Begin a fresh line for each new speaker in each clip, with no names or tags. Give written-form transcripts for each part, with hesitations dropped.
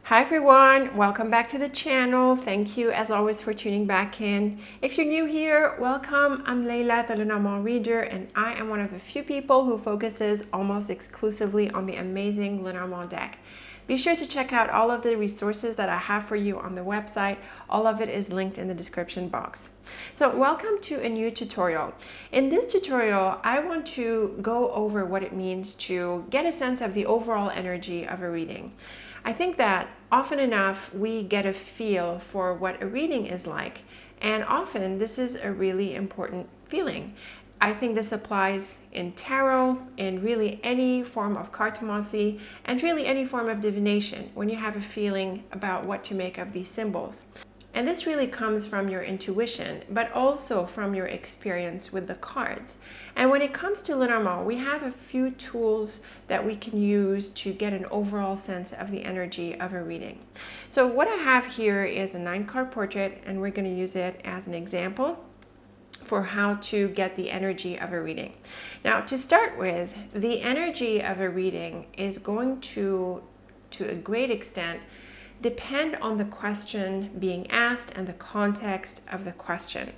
Hi everyone, welcome back to the channel. Thank you as always for tuning back in. If you're new here, welcome. I'm Leila, the Lenormand reader, and I am one of the few people who focuses almost exclusively on the amazing Lenormand deck. Be sure to check out all of the resources that I have for you on the website. All of it is linked in the description box. So welcome to a new tutorial. In this tutorial, I want to go over what it means to get a sense of the overall energy of a reading. I think that often enough we get a feel for what a reading is like, and often this is a really important feeling. I think this applies in tarot, in really any form of cartomancy, and really any form of divination when you have a feeling about what to make of these symbols. And this really comes from your intuition, but also from your experience with the cards. And when it comes to Lenormand, we have a few tools that we can use to get an overall sense of the energy of a reading. So what I have here is a 9-card portrait, and we're going to use it as an example for how to get the energy of a reading. Now, to start with, the energy of a reading is going to a great extent, depend on the question being asked and the context of the question.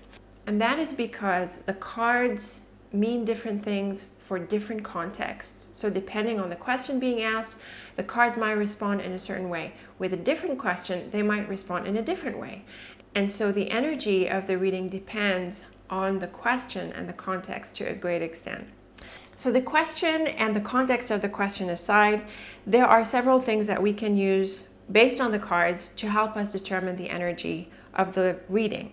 And that is because the cards mean different things for different contexts. So depending on the question being asked, the cards might respond in a certain way. With a different question, they might respond in a different way. And so the energy of the reading depends on the question and the context to a great extent. So the question and the context of the question aside, there are several things that we can use based on the cards to help us determine the energy of the reading.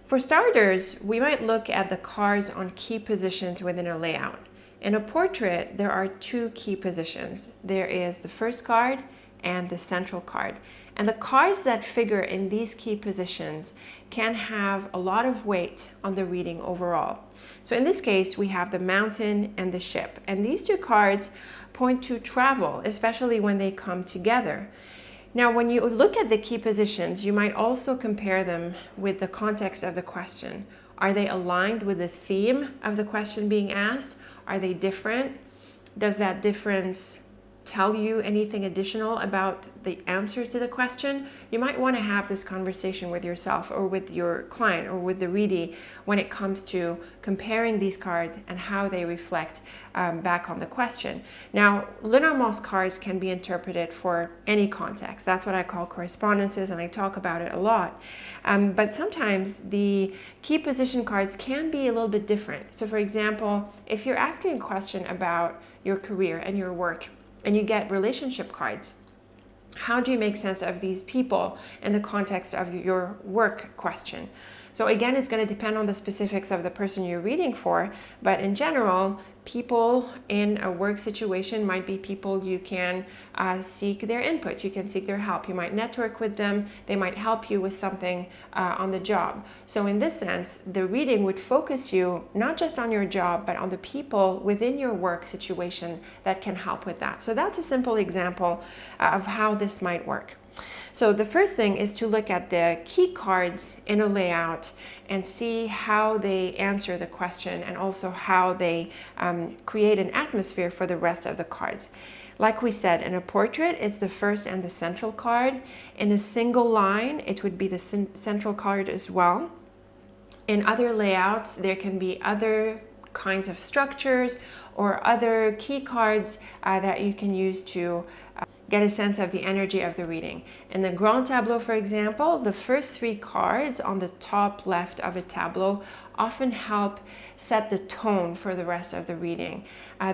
For starters, we might look at the cards on key positions within a layout. In a portrait, there are 2 key positions. There is the first card and the central card. And the cards that figure in these key positions can have a lot of weight on the reading overall. So in this case, we have the mountain and the ship. And these 2 cards point to travel, especially when they come together. Now, when you look at the key positions, you might also compare them with the context of the question. Are they aligned with the theme of the question being asked? Are they different? Does that difference tell you anything additional about the answer to the question? You might want to have this conversation with yourself or with your client or with the readee when it comes to comparing these cards and how they reflect back on the question. Now, Lenormand's cards can be interpreted for any context. That's what I call correspondences, and I talk about it a lot. But sometimes the key position cards can be a little bit different. So for example, if you're asking a question about your career and your work, and you get relationship cards, how do you make sense of these people in the context of your work question? So again, it's going to depend on the specifics of the person you're reading for, but in general, people in a work situation might be people you can seek their input, you can seek their help, you might network with them, they might help you with something on the job. So in this sense, the reading would focus you not just on your job, but on the people within your work situation that can help with that. So that's a simple example of how this might work. So the first thing is to look at the key cards in a layout and see how they answer the question and also how they create an atmosphere for the rest of the cards. Like we said, in a portrait, it's the first and the central card. In a single line, it would be the central card as well. In other layouts, there can be other kinds of structures or other key cards that you can use to get a sense of the energy of the reading. In the Grand Tableau, for example, the first 3 cards on the top left of a tableau often help set the tone for the rest of the reading.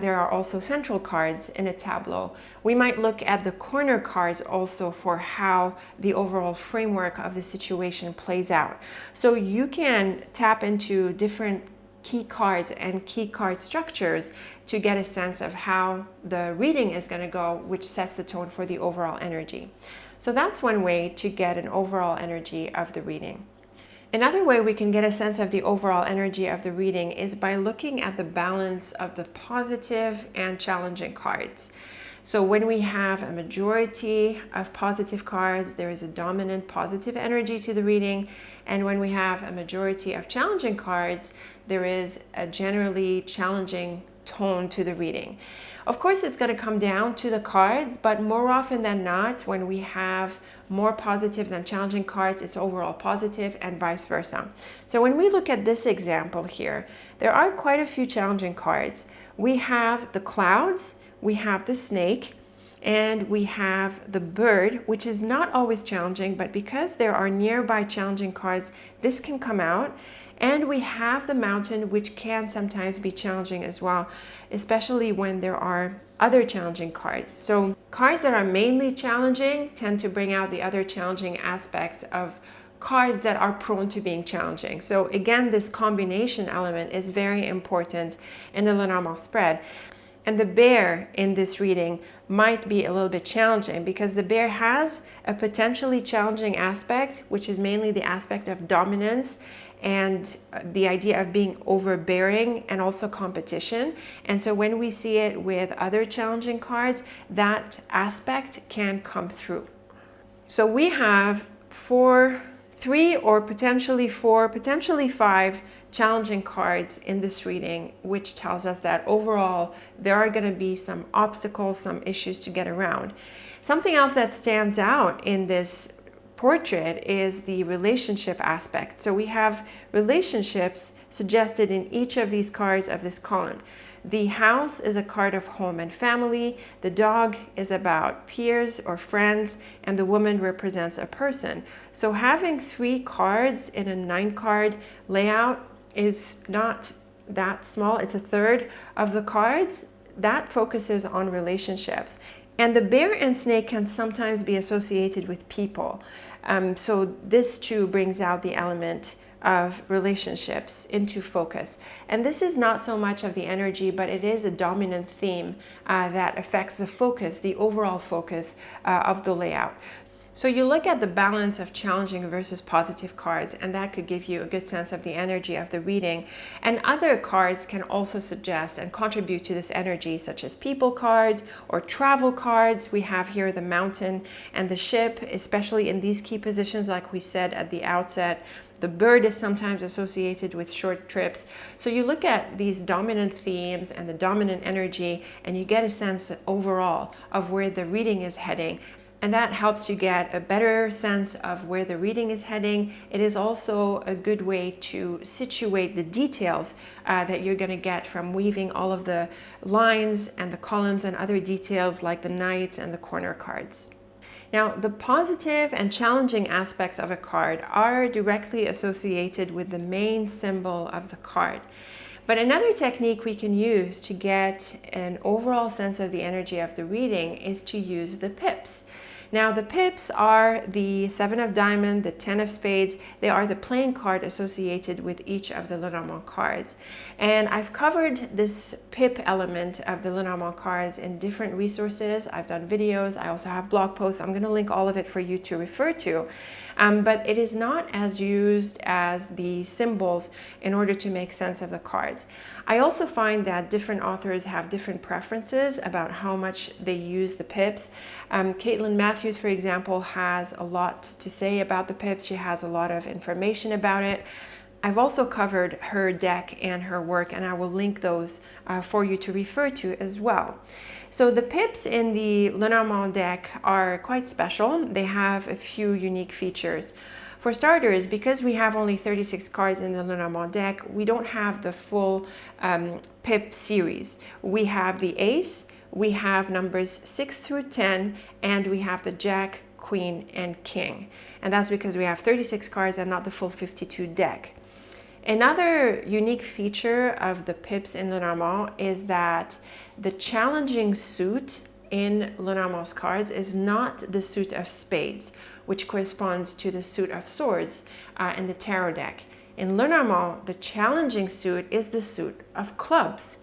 There are also central cards in a tableau. We might look at the corner cards also for how the overall framework of the situation plays out. So you can tap into different key cards and key card structures to get a sense of how the reading is going to go, which sets the tone for the overall energy. So that's one way to get an overall energy of the reading. Another way we can get a sense of the overall energy of the reading is by looking at the balance of the positive and challenging cards. So when we have a majority of positive cards, there is a dominant positive energy to the reading. And when we have a majority of challenging cards, there is a generally challenging tone to the reading. Of course, it's going to come down to the cards, but more often than not, when we have more positive than challenging cards, it's overall positive, and vice versa. So when we look at this example here, there are quite a few challenging cards. We have the clouds, we have the snake, and we have the bird, which is not always challenging, but because there are nearby challenging cards, this can come out. And we have the mountain, which can sometimes be challenging as well, especially when there are other challenging cards. So cards that are mainly challenging tend to bring out the other challenging aspects of cards that are prone to being challenging. So again, this combination element is very important in the Lenormand spread. And the bear in this reading might be a little bit challenging because the bear has a potentially challenging aspect, which is mainly the aspect of dominance and the idea of being overbearing and also competition. And so when we see it with other challenging cards, that aspect can come through. So we have three or potentially four, potentially five challenging cards in this reading, which tells us that overall there are going to be some obstacles, some issues to get around. Something else that stands out in this portrait is the relationship aspect. So we have relationships suggested in each of these cards of this column. The house is a card of home and family, the dog is about peers or friends, and the woman represents a person. So having 3 cards in a 9-card layout is not that small. It's a third of the cards. That focuses on relationships. And the bear and snake can sometimes be associated with people. So this too brings out the element of relationships into focus. And this is not so much of the energy, but it is a dominant theme that affects the focus, the overall focus of the layout. So you look at the balance of challenging versus positive cards, and that could give you a good sense of the energy of the reading. And other cards can also suggest and contribute to this energy, such as people cards or travel cards. We have here the mountain and the ship, especially in these key positions, like we said at the outset. The bird is sometimes associated with short trips. So you look at these dominant themes and the dominant energy, and you get a sense overall of where the reading is heading. And that helps you get a better sense of where the reading is heading. It is also a good way to situate the details that you're going to get from weaving all of the lines and the columns and other details like the knights and the corner cards. Now, the positive and challenging aspects of a card are directly associated with the main symbol of the card. But another technique we can use to get an overall sense of the energy of the reading is to use the pips. Now, the pips are the 7 of diamond, the 10 of spades. They are the playing card associated with each of the Lenormand cards. And I've covered this pip element of the Lenormand cards in different resources. I've done videos. I also have blog posts. I'm going to link all of it for you to refer to. But it is not as used as the symbols in order to make sense of the cards. I also find that different authors have different preferences about how much they use the pips. Caitlin Matthews, for example, has a lot to say about the pips. She has a lot of information about it. I've also covered her deck and her work, and I will link those for you to refer to as well. So the pips in the Lenormand deck are quite special. They have a few unique features. For starters, because we have only 36 cards in the Lenormand deck, we don't have the full pip series. We have the ace, we have numbers 6 through 10, and we have the jack, queen, and king. And that's because we have 36 cards and not the full 52 deck. Another unique feature of the pips in Lenormand is that the challenging suit in Lenormand's cards is not the suit of spades, which corresponds to the suit of swords in the tarot deck. In Lenormand, the challenging suit is the suit of clubs.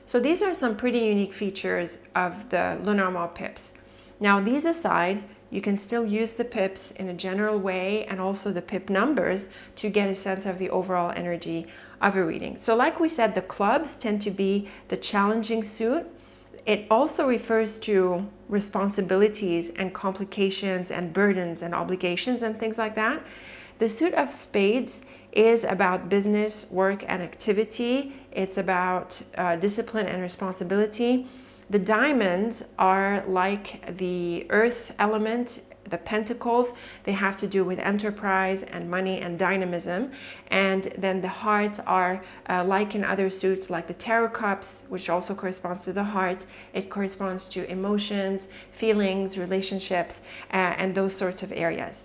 So these are some pretty unique features of the Lenormand pips. Now, these aside, you can still use the pips in a general way and also the pip numbers to get a sense of the overall energy of a reading. So like we said, the clubs tend to be the challenging suit. It also refers to responsibilities and complications and burdens and obligations and things like that. The suit of spades is about business, work, and activity. It's about discipline and responsibility. The diamonds are like the earth element, the pentacles. They have to do with enterprise and money and dynamism. And then the hearts are like in other suits, like the tarot cups, which also corresponds to the hearts. It corresponds to emotions, feelings, relationships, and those sorts of areas.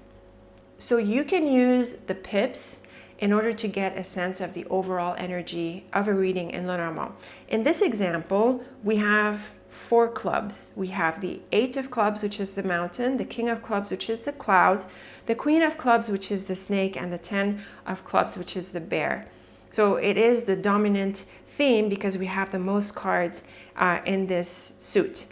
So you can use the pips in order to get a sense of the overall energy of a reading in Lenormand. In this example, we have 4 clubs. We have the 8 of clubs, which is the mountain, the king of clubs, which is the clouds, the queen of clubs, which is the snake, and the 10 of clubs, which is the bear. So it is the dominant theme because we have the most cards in this suit.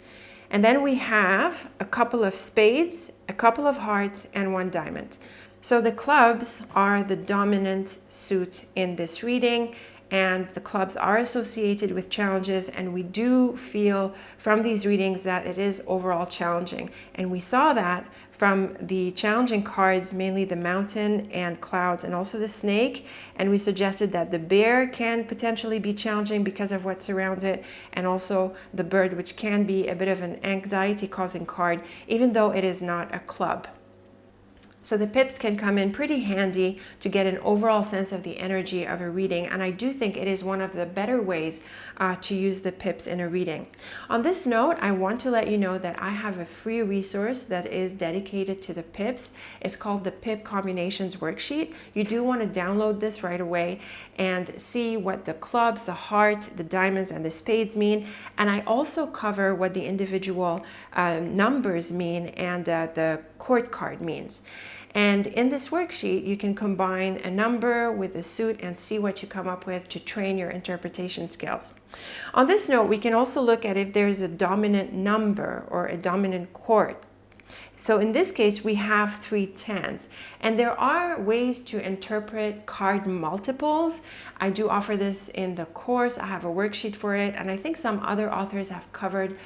And then we have a couple of spades, a couple of hearts, and 1 diamond. So the clubs are the dominant suit in this reading, and the clubs are associated with challenges, and we do feel from these readings that it is overall challenging. And we saw that from the challenging cards, mainly the mountain and clouds and also the snake. And we suggested that the bear can potentially be challenging because of what surrounds it, and also the bird, which can be a bit of an anxiety-causing card, even though it is not a club. So the pips can come in pretty handy to get an overall sense of the energy of a reading, and I do think it is one of the better ways to use the pips in a reading. On this note, I want to let you know that I have a free resource that is dedicated to the pips. It's called the Pip Combinations Worksheet. You do want to download this right away and see what the clubs, the hearts, the diamonds, and the spades mean. And I also cover what the individual numbers mean and the court card means. And in this worksheet, you can combine a number with the suit and see what you come up with to train your interpretation skills. On this note, we can also look at if there's a dominant number or a dominant court. So in this case, we have 3 tens, and there are ways to interpret card multiples. I do offer this in the course. I have a worksheet for it, and I think some other authors have covered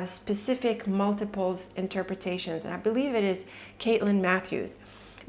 specific multiples interpretations, and I believe it is Caitlin Matthews.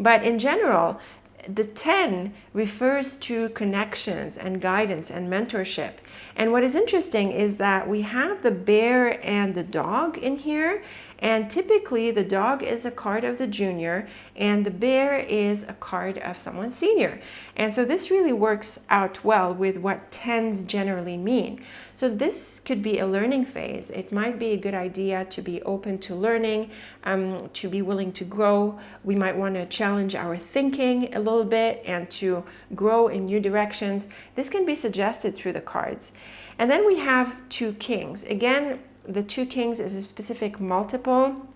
But in general, the 10 refers to connections and guidance and mentorship. And what is interesting is that we have the bear and the dog in here. And typically the dog is a card of the junior and the bear is a card of someone senior. And so this really works out well with what 10s generally mean. So this could be a learning phase. It might be a good idea to be open to learning, to be willing to grow. We might want to challenge our thinking a little bit and to grow in new directions. This can be suggested through the cards. And then we have 2 kings. Again, the 2 kings is a specific multiple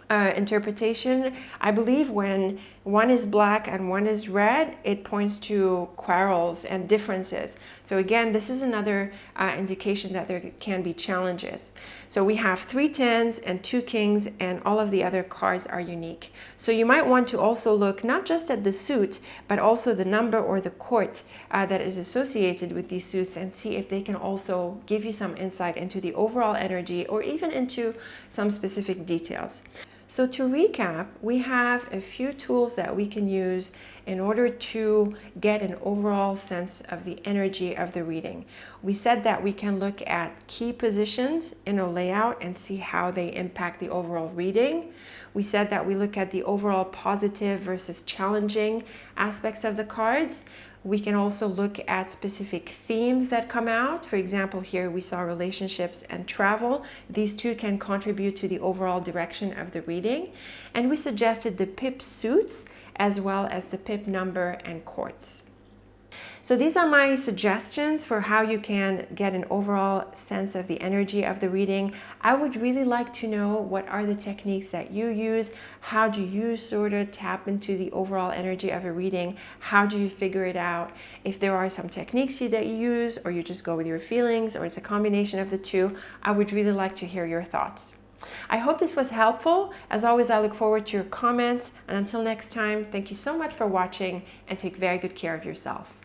interpretation. I believe when one is black and one is red, it points to quarrels and differences. So again, this is another indication that there can be challenges. So we have 3 tens and 2 kings, and all of the other cards are unique. So you might want to also look not just at the suit, but also the number or the court that is associated with these suits, and see if they can also give you some insight into the overall energy or even into some specific details. So to recap, we have a few tools that we can use in order to get an overall sense of the energy of the reading. We said that we can look at key positions in a layout and see how they impact the overall reading. We said that we look at the overall positive versus challenging aspects of the cards. We can also look at specific themes that come out. For example, here we saw relationships and travel. These 2 can contribute to the overall direction of the reading. And we suggested the pip suits as well as the pip number and courts. So these are my suggestions for how you can get an overall sense of the energy of the reading. I would really like to know, what are the techniques that you use? How do you sort of tap into the overall energy of a reading? How do you figure it out? If there are some techniques that you use, or you just go with your feelings, or it's a combination of the 2, I would really like to hear your thoughts. I hope this was helpful. As always, I look forward to your comments. And until next time, thank you so much for watching, and take very good care of yourself.